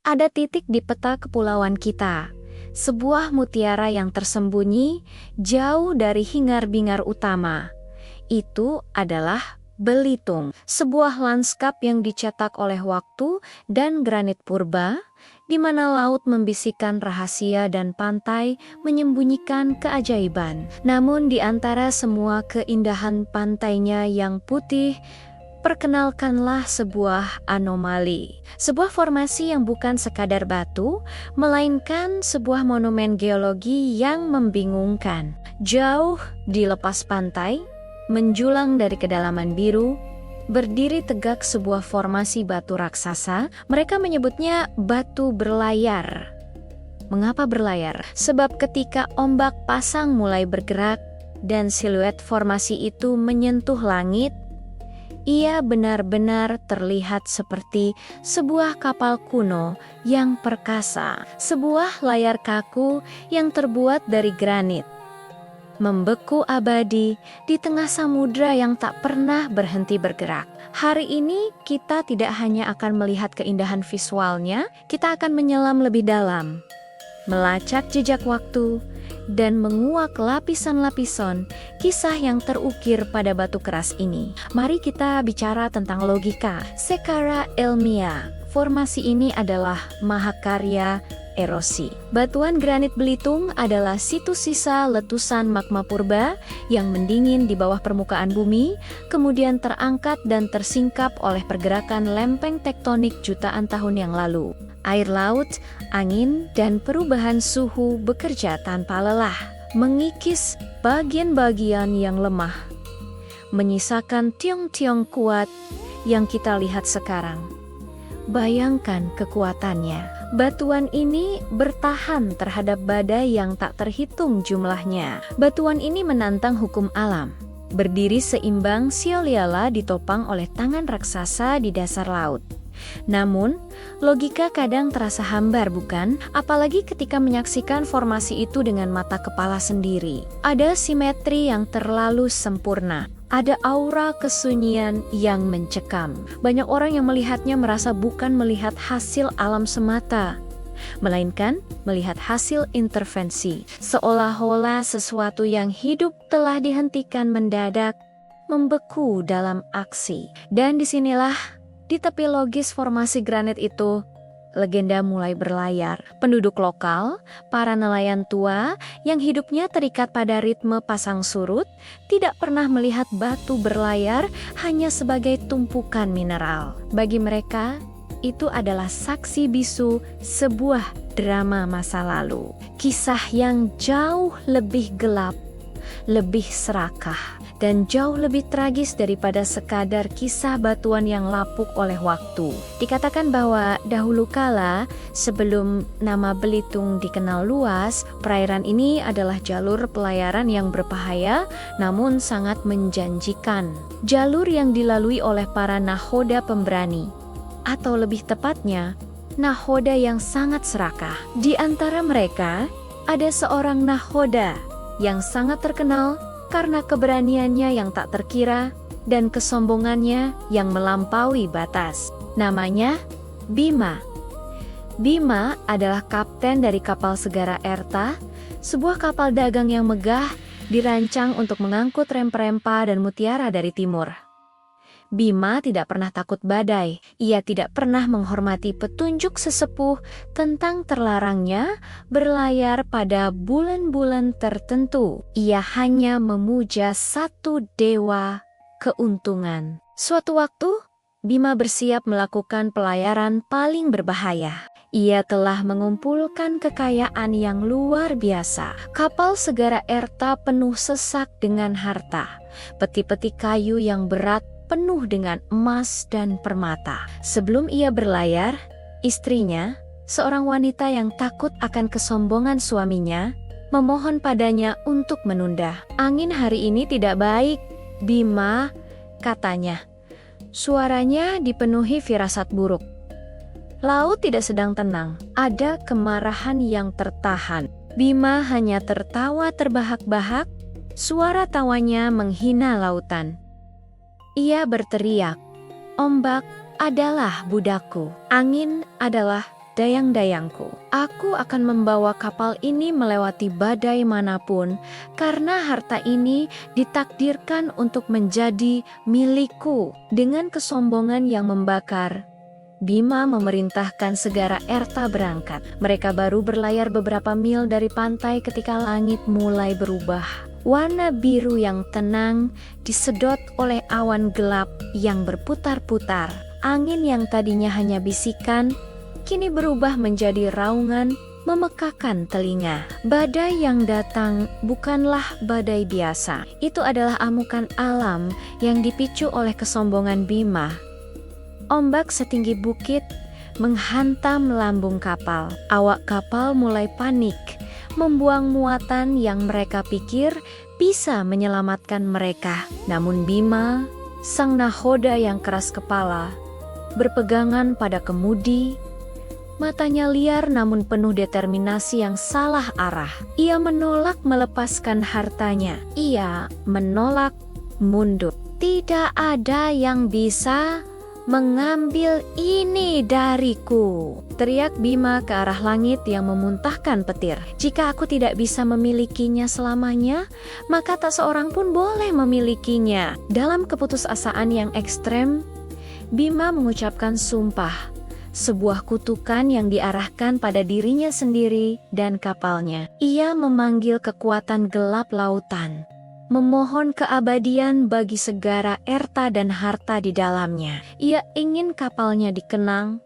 Ada titik di peta kepulauan kita, sebuah mutiara yang tersembunyi jauh dari hingar-bingar utama. Itu adalah Belitung, sebuah lanskap yang dicetak oleh waktu dan granit purba, di mana laut membisikkan rahasia dan pantai menyembunyikan keajaiban. Namun di antara semua keindahan pantainya yang putih, perkenalkanlah sebuah anomali. Sebuah formasi yang bukan sekadar batu, melainkan sebuah monumen geologi yang membingungkan. Jauh di lepas pantai, menjulang dari kedalaman biru, berdiri tegak sebuah formasi batu raksasa. Mereka menyebutnya batu berlayar. Mengapa berlayar? Sebab ketika ombak pasang mulai bergerak dan siluet formasi itu menyentuh langit, ia benar-benar terlihat seperti sebuah kapal kuno yang perkasa, sebuah layar kaku yang terbuat dari granit, membeku abadi di tengah samudra yang tak pernah berhenti bergerak. Hari ini kita tidak hanya akan melihat keindahan visualnya, kita akan menyelam lebih dalam, melacak jejak waktu, dan menguak lapisan-lapisan kisah yang terukir pada batu keras ini. Mari kita bicara tentang logika. Secara ilmiah, formasi ini adalah mahakarya erosi. Batuan granit Belitung adalah situs sisa letusan magma purba yang mendingin di bawah permukaan bumi, kemudian terangkat dan tersingkap oleh pergerakan lempeng tektonik jutaan tahun yang lalu. Air laut, angin, dan perubahan suhu bekerja tanpa lelah, mengikis bagian-bagian yang lemah, menyisakan tiang-tiang kuat yang kita lihat sekarang. Bayangkan kekuatannya. Batuan ini bertahan terhadap badai yang tak terhitung jumlahnya. Batuan ini menantang hukum alam, berdiri seimbang sialiala ditopang oleh tangan raksasa di dasar laut. Namun, logika kadang terasa hambar, bukan? Apalagi ketika menyaksikan formasi itu dengan mata kepala sendiri. Ada simetri yang terlalu sempurna. Ada aura kesunyian yang mencekam. Banyak orang yang melihatnya merasa bukan melihat hasil alam semata, melainkan melihat hasil intervensi. Seolah-olah sesuatu yang hidup telah dihentikan mendadak, membeku dalam aksi. Dan disinilah, di tepi logis formasi granit itu, legenda mulai berlayar. Penduduk lokal, para nelayan tua yang hidupnya terikat pada ritme pasang surut, tidak pernah melihat batu berlayar hanya sebagai tumpukan mineral. Bagi mereka, itu adalah saksi bisu sebuah drama masa lalu. Kisah yang jauh lebih gelap, lebih serakah, dan jauh lebih tragis daripada sekadar kisah batuan yang lapuk oleh waktu. Dikatakan bahwa dahulu kala, sebelum nama Belitung dikenal luas, perairan ini adalah jalur pelayaran yang berbahaya namun sangat menjanjikan. Jalur yang dilalui oleh para nahoda pemberani, atau lebih tepatnya, nahoda yang sangat serakah. Di antara mereka, ada seorang nahoda yang sangat terkenal karena keberaniannya yang tak terkira dan kesombongannya yang melampaui batas. Namanya Bima. Bima adalah kapten dari kapal Segara Erta, sebuah kapal dagang yang megah dirancang untuk mengangkut rempah-rempah dan mutiara dari timur. Bima tidak pernah takut badai. Ia tidak pernah menghormati petunjuk sesepuh tentang terlarangnya berlayar pada bulan-bulan tertentu. Ia hanya memuja satu dewa keuntungan. Suatu waktu, Bima bersiap melakukan pelayaran paling berbahaya. Ia telah mengumpulkan kekayaan yang luar biasa. Kapal Segara Erta penuh sesak dengan harta. Peti-peti kayu yang berat penuh dengan emas dan permata. Sebelum ia berlayar, istrinya, seorang wanita yang takut akan kesombongan suaminya, memohon padanya untuk menunda. "Angin hari ini tidak baik, Bima," katanya. Suaranya dipenuhi firasat buruk. Laut tidak sedang tenang, ada kemarahan yang tertahan. Bima hanya tertawa terbahak-bahak, suara tawanya menghina lautan. Ia berteriak, "Ombak adalah budakku, angin adalah dayang-dayangku. Aku akan membawa kapal ini melewati badai manapun, karena harta ini ditakdirkan untuk menjadi milikku." Dengan kesombongan yang membakar, Bima memerintahkan segara Erta berangkat. Mereka baru berlayar beberapa mil dari pantai ketika langit mulai berubah. Warna biru yang tenang disedot oleh awan gelap yang berputar-putar. Angin yang tadinya hanya bisikan, kini berubah menjadi raungan memekakan telinga. Badai yang datang bukanlah badai biasa. Itu adalah amukan alam yang dipicu oleh kesombongan Bima. Ombak setinggi bukit menghantam lambung kapal. Awak kapal mulai panik, membuang muatan yang mereka pikir bisa menyelamatkan mereka. Namun Bima, sang nahoda yang keras kepala, berpegangan pada kemudi. Matanya liar namun penuh determinasi yang salah arah. Ia menolak melepaskan hartanya. Ia menolak mundur. "Tidak ada yang bisa mengambil ini dariku," teriak Bima ke arah langit yang memuntahkan petir. "Jika aku tidak bisa memilikinya selamanya, maka tak seorang pun boleh memilikinya." Dalam keputusasaan yang ekstrem, Bima mengucapkan sumpah, sebuah kutukan yang diarahkan pada dirinya sendiri dan kapalnya. Ia memanggil kekuatan gelap lautan, memohon keabadian bagi segara Erta dan harta di dalamnya. Ia ingin kapalnya dikenang,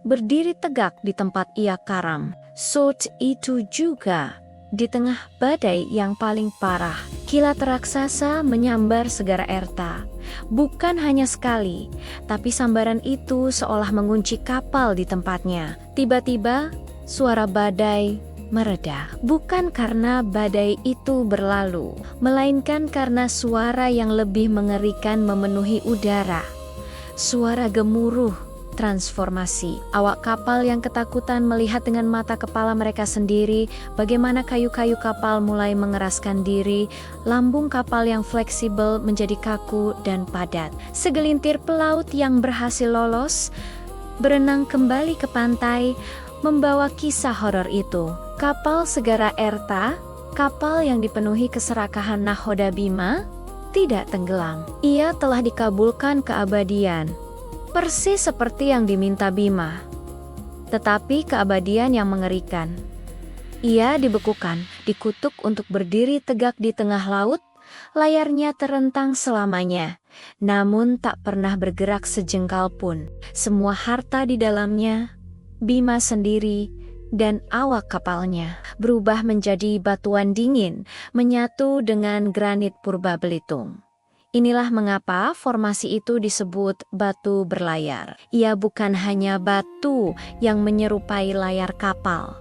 berdiri tegak di tempat ia karam. Saat itu juga, di tengah badai yang paling parah, kilat raksasa menyambar segara Erta. Bukan hanya sekali, tapi sambaran itu seolah mengunci kapal di tempatnya. Tiba-tiba, suara badai mereda, bukan karena badai itu berlalu, melainkan karena suara yang lebih mengerikan memenuhi udara. Suara gemuruh transformasi. Awak kapal yang ketakutan melihat dengan mata kepala mereka sendiri bagaimana kayu-kayu kapal mulai mengeraskan diri, lambung kapal yang fleksibel menjadi kaku dan padat. Segelintir pelaut yang berhasil lolos berenang kembali ke pantai, membawa kisah horor itu. Kapal segara Erta, kapal yang dipenuhi keserakahan nahoda Bima, tidak tenggelam. Ia telah dikabulkan keabadian, persis seperti yang diminta Bima. Tetapi keabadian yang mengerikan. Ia dibekukan, dikutuk untuk berdiri tegak di tengah laut, layarnya terentang selamanya, namun tak pernah bergerak sejengkal pun. Semua harta di dalamnya, Bima sendiri, dan awak kapalnya berubah menjadi batuan dingin, menyatu dengan granit purba Belitung. Inilah mengapa formasi itu disebut batu berlayar. Ia bukan hanya batu yang menyerupai layar kapal.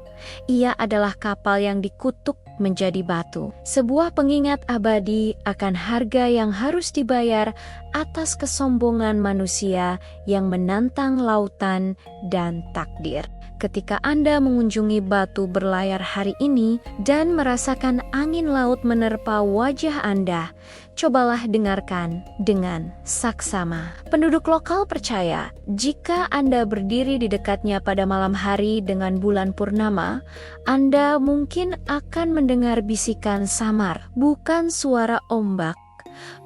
Ia adalah kapal yang dikutuk menjadi batu. Sebuah pengingat abadi akan harga yang harus dibayar atas kesombongan manusia yang menantang lautan dan takdir. Ketika Anda mengunjungi batu berlayar hari ini dan merasakan angin laut menerpa wajah Anda, cobalah dengarkan dengan saksama. Penduduk lokal percaya, jika Anda berdiri di dekatnya pada malam hari dengan bulan purnama, Anda mungkin akan mendengar bisikan samar, bukan suara ombak,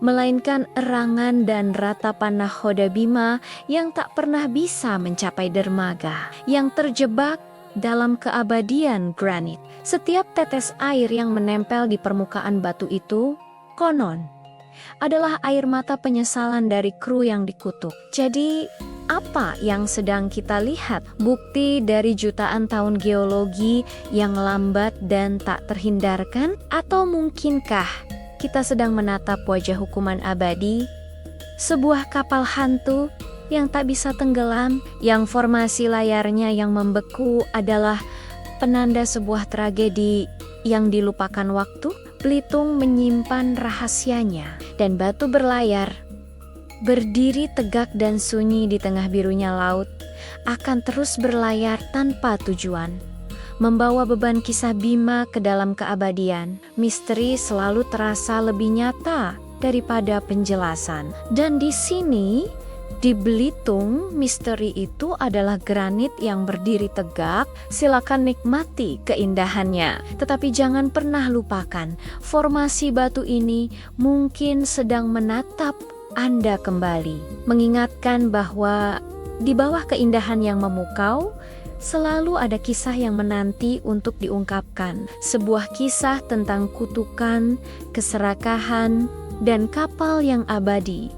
melainkan erangan dan ratapan nahoda Bima yang tak pernah bisa mencapai dermaga, yang terjebak dalam keabadian granit. Setiap tetes air yang menempel di permukaan batu itu, konon, adalah air mata penyesalan dari kru yang dikutuk. Jadi, apa yang sedang kita lihat? Bukti dari jutaan tahun geologi yang lambat dan tak terhindarkan? Atau mungkinkah kita sedang menatap wajah hukuman abadi? Sebuah kapal hantu yang tak bisa tenggelam, yang formasi layarnya yang membeku adalah penanda sebuah tragedi yang dilupakan waktu. Belitung menyimpan rahasianya, dan batu berlayar, berdiri tegak dan sunyi di tengah birunya laut, akan terus berlayar tanpa tujuan, membawa beban kisah Bima ke dalam keabadian. Misteri selalu terasa lebih nyata daripada penjelasan. Dan di sini, Di Belitung, misteri itu adalah granit yang berdiri tegak. Silakan nikmati keindahannya. Tetapi jangan pernah lupakan, formasi batu ini mungkin sedang menatap Anda kembali. Mengingatkan bahwa di bawah keindahan yang memukau, selalu ada kisah yang menanti untuk diungkapkan. Sebuah kisah tentang kutukan, keserakahan, dan kapal yang abadi.